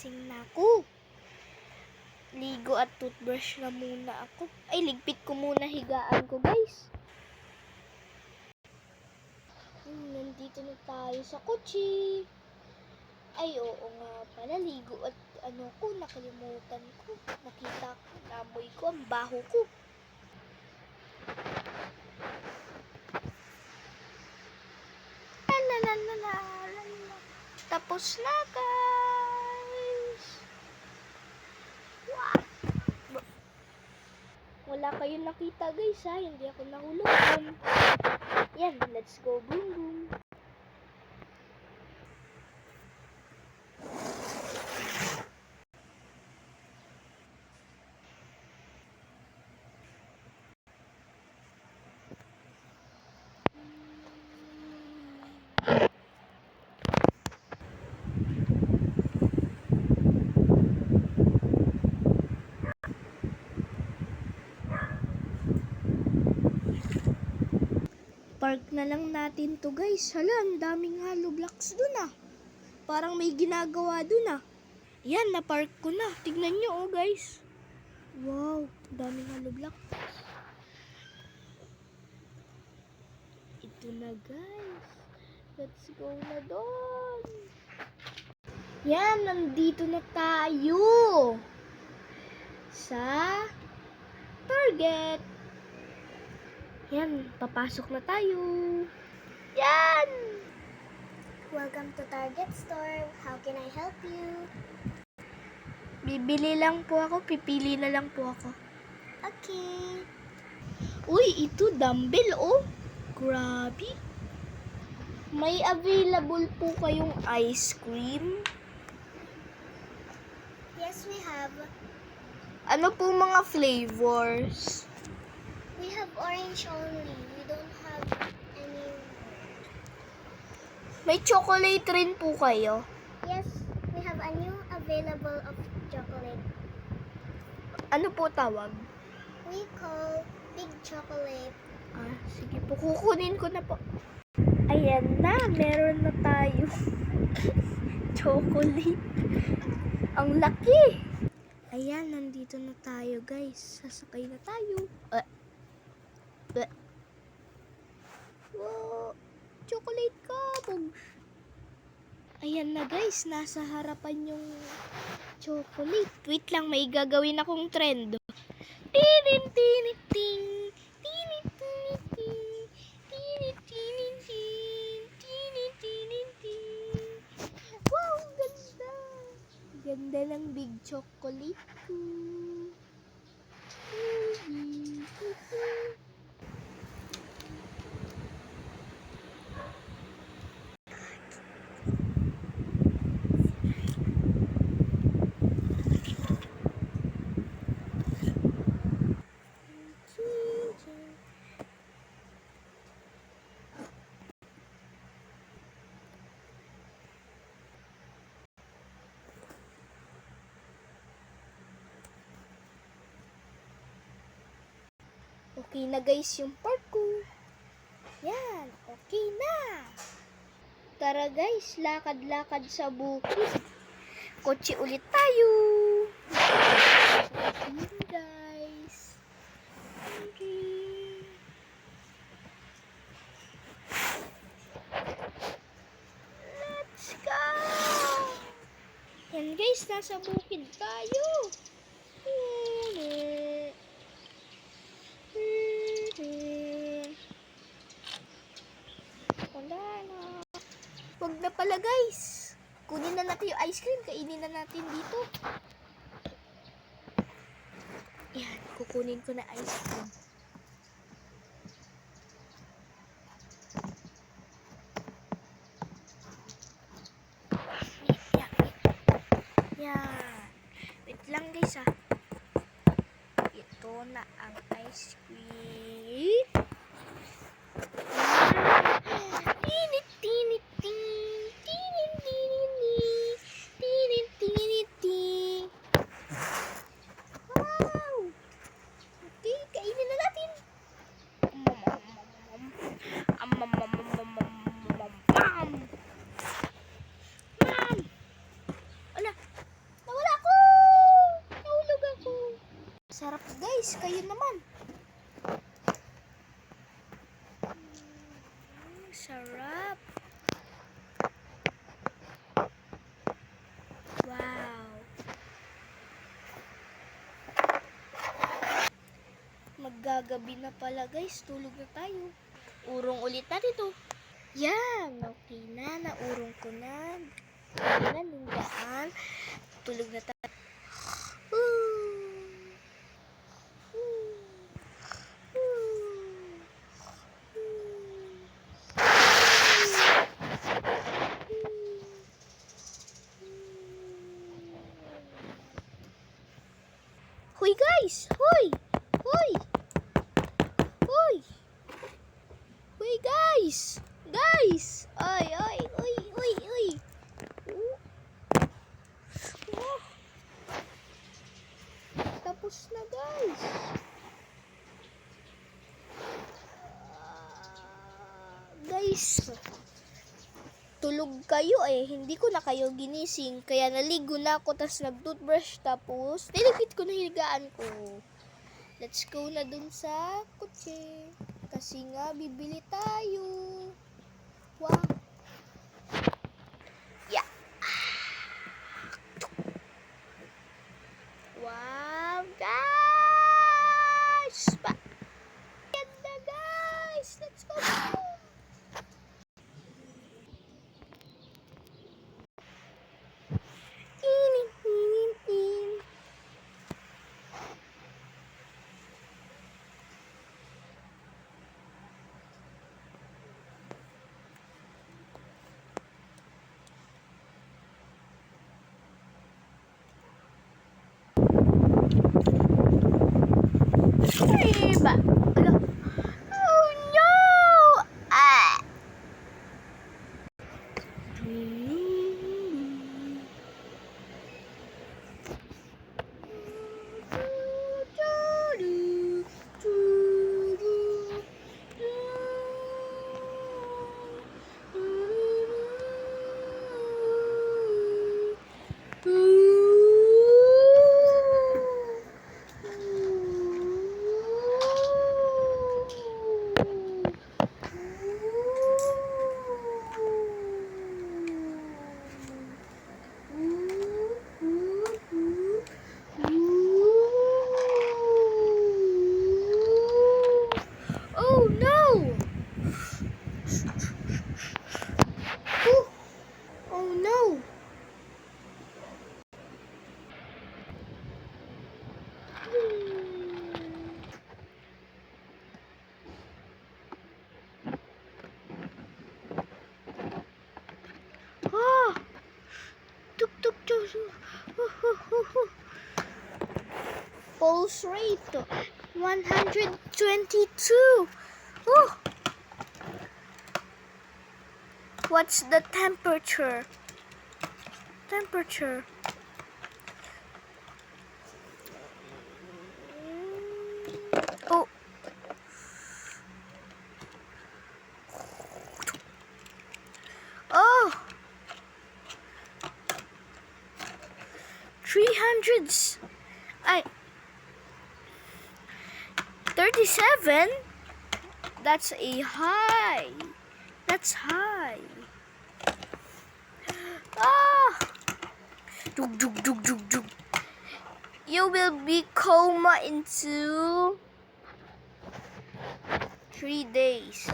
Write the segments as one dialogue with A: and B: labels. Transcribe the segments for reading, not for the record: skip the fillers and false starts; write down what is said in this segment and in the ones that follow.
A: gising na ako. Ligo at toothbrush na muna ako. Ay, ligpit ko muna higaan ko, guys. Nandito na tayo sa kotse. Ay, oo nga pala. Ligo at nakalimutan ko. Nakita ko, namoy ko, ang baho ko. Tapos na, guys. Wow. Wala kayong nakita, guys, ha? Hindi ako nahulugan. Yan, let's go, boom, boom. Park na lang natin to, guys. Hala, ang daming hollow blocks dun, ah. Parang may ginagawa dun, ah. Yan, na-park ko na. Tignan nyo, oh, guys. Wow, daming hollow blocks. Ito na, guys. Let's go na doon. Yan, nandito na tayo. Sa Target. Yan, papasok na tayo. Yan!
B: Welcome to Target Store. How can I help you?
A: Bibili lang po ako. Pipili na lang po ako.
B: Okay.
A: Uy, ito dumbbell, oh. Grabe. May available po kayong ice cream?
B: Yes, we have.
A: Ano po mga flavors?
B: We have orange only. We don't have any.
A: May chocolate rin po kayo.
B: Yes, we have a new available of chocolate.
A: Ano po tawag?
B: We call big chocolate.
A: Ah, sige po. Kukunin ko na po. Ayan na. Meron na tayo. Chocolate. Ang laki. Ayan, nandito na tayo, guys. Sasakay na tayo. Wow. Chocolate kabog. Ayan na, guys. Nasa harapan yung chocolate. Wait lang, may gagawin akong trend. Tinin, tinin, ting. Tinin, tinin, ting. Tinin, tinin, ting. Tinin, tinin, ting. Wow, ganda. Ganda ng big chocolate ko. Okay na, guys, yung park ko. Yan, okay na. Tara, guys, lakad-lakad sa bukid. Kotse ulit tayo. Yan, guys. Okay. Let's go. Yan, guys, nasa bukid tayo. Wala na. Wag na pala, guys. Kunin na natin yung ice cream. Kainin na natin dito. Yan. Kukunin ko na ice cream. Yan. Yan. Wait lang, guys, ah. Ito na ang ice cream. Tinit, tinit, ting. Tinit, tinit, ting. Tinit, tinit, ting. Wow! Okay, kainin na natin. Ma'am! Ala, sarap. Wow. Maggagabi na pala guys, tulog na tayo. Urong ulit natin ito. Yan, okay na, naurong ko na. Nandaan. Tulog na tayo. Hoy guys! Hoy! Hoy! Hoy! Hoy guys! Guys! Ay, ay, uy, uy, uy! Oh. Tapos na guys! Guys! Tulog kayo eh. Hindi ko na kayo ginising. Kaya naligo na ako, tapos nag-toothbrush, tapos nilipit ko na higaan ko. Let's go na dun sa kotse. Kasi nga, bibili tayo. Wow. Yeah. Wow, guys! Ganda, guys! Let's go! Iba. Ala. Oh no! Ah! Oh no! Oh no! Ah! Tuk tuk tuk. Pulse rate 122. Oh. What's the temperature? Temperature. Oh. Oh. 300s. 37? That's a high. That's high. Ah! Dug, dug, dug, dug, dug. You will be coma into 3 days.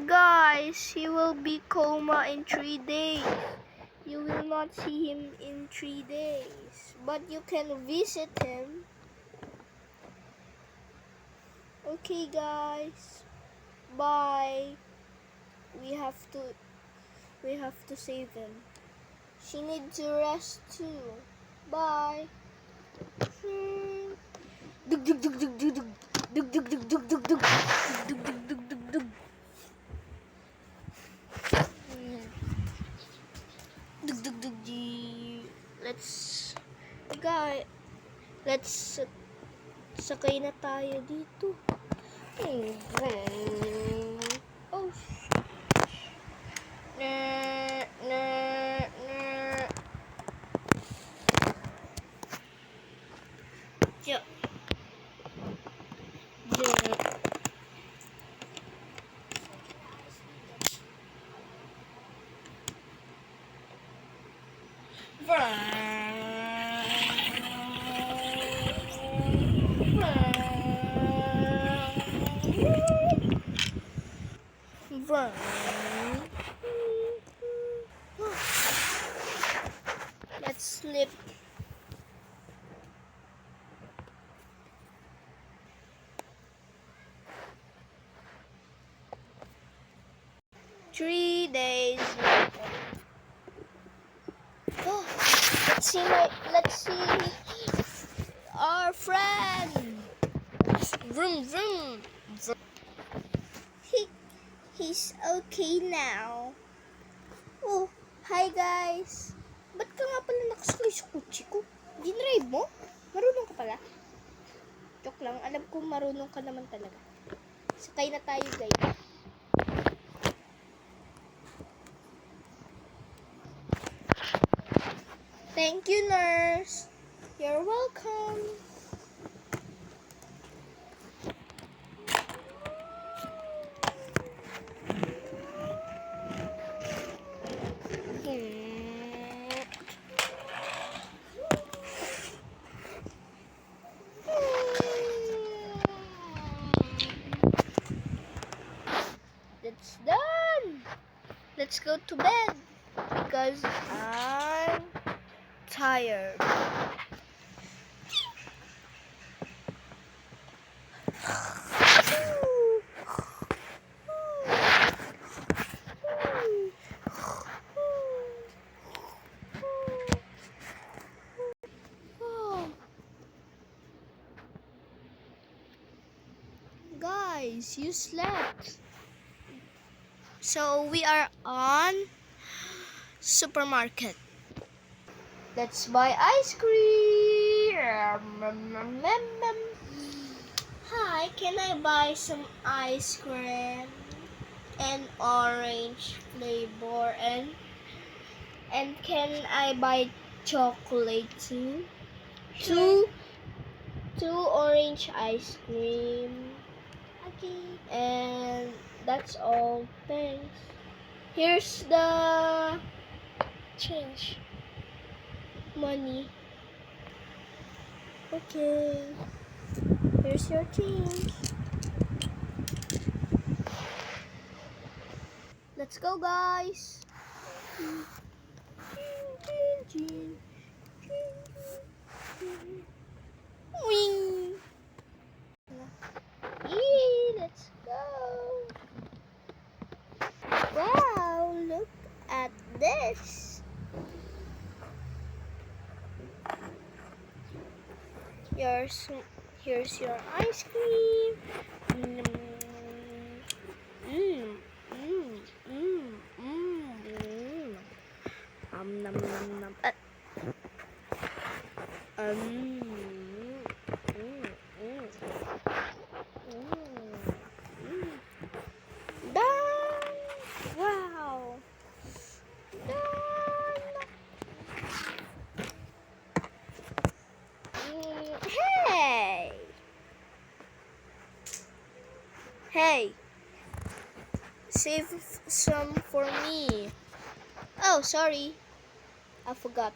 A: Guys, he will be coma in 3 days. You will not see him in 3 days, but you can visit him. Okay, guys. Bye. We have to save him. She needs to rest too. Bye. Dug dug dug dug dug dug dug dug dug dug dug dug dug dug dug dug. Dug dug dug. Let's sakay na tayo dito. Oh. Yeah. Let's sleep. Three days later. Oh, let's see our friend. Vroom vroom. He's okay now. Oh, hi guys. Ba't ka nga pala nakasakay sa kutsi ko? Dinrive mo? Marunong ka pala? Joke lang, alam ko marunong ka naman talaga. Sakay na tayo guys. Thank you, nurse. You're welcome. That's done. Let's go to bed because I'm tired. Guys, you slept. So we are on supermarket. Let's buy ice cream. Hi, can I buy some ice cream and orange flavor and can I buy chocolate too? Two orange ice cream.
B: Okay.
A: And that's all. Thanks. Here's the change. Money. Okay. Here's your change. Let's go, guys. Wing. Let's go. Wow, look at this. Here's your ice cream. Nom nom nom. Done. Wow. Done. Hey. Hey. Save some for me. Oh, sorry. I forgot.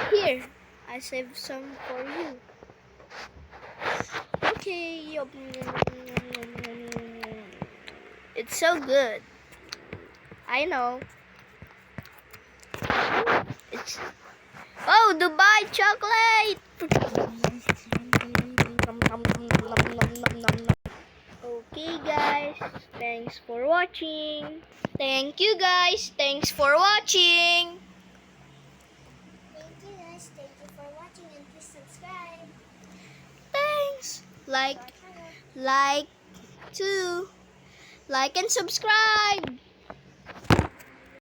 A: Here, I saved some for you. Okay. It's so good. I know. It's Dubai chocolate. Okay, guys. Thanks for watching. Thank you, guys. Thanks for watching.
B: Thank you guys. Thank you for watching and please subscribe.
A: Thanks.
B: Bye.
A: Like and subscribe.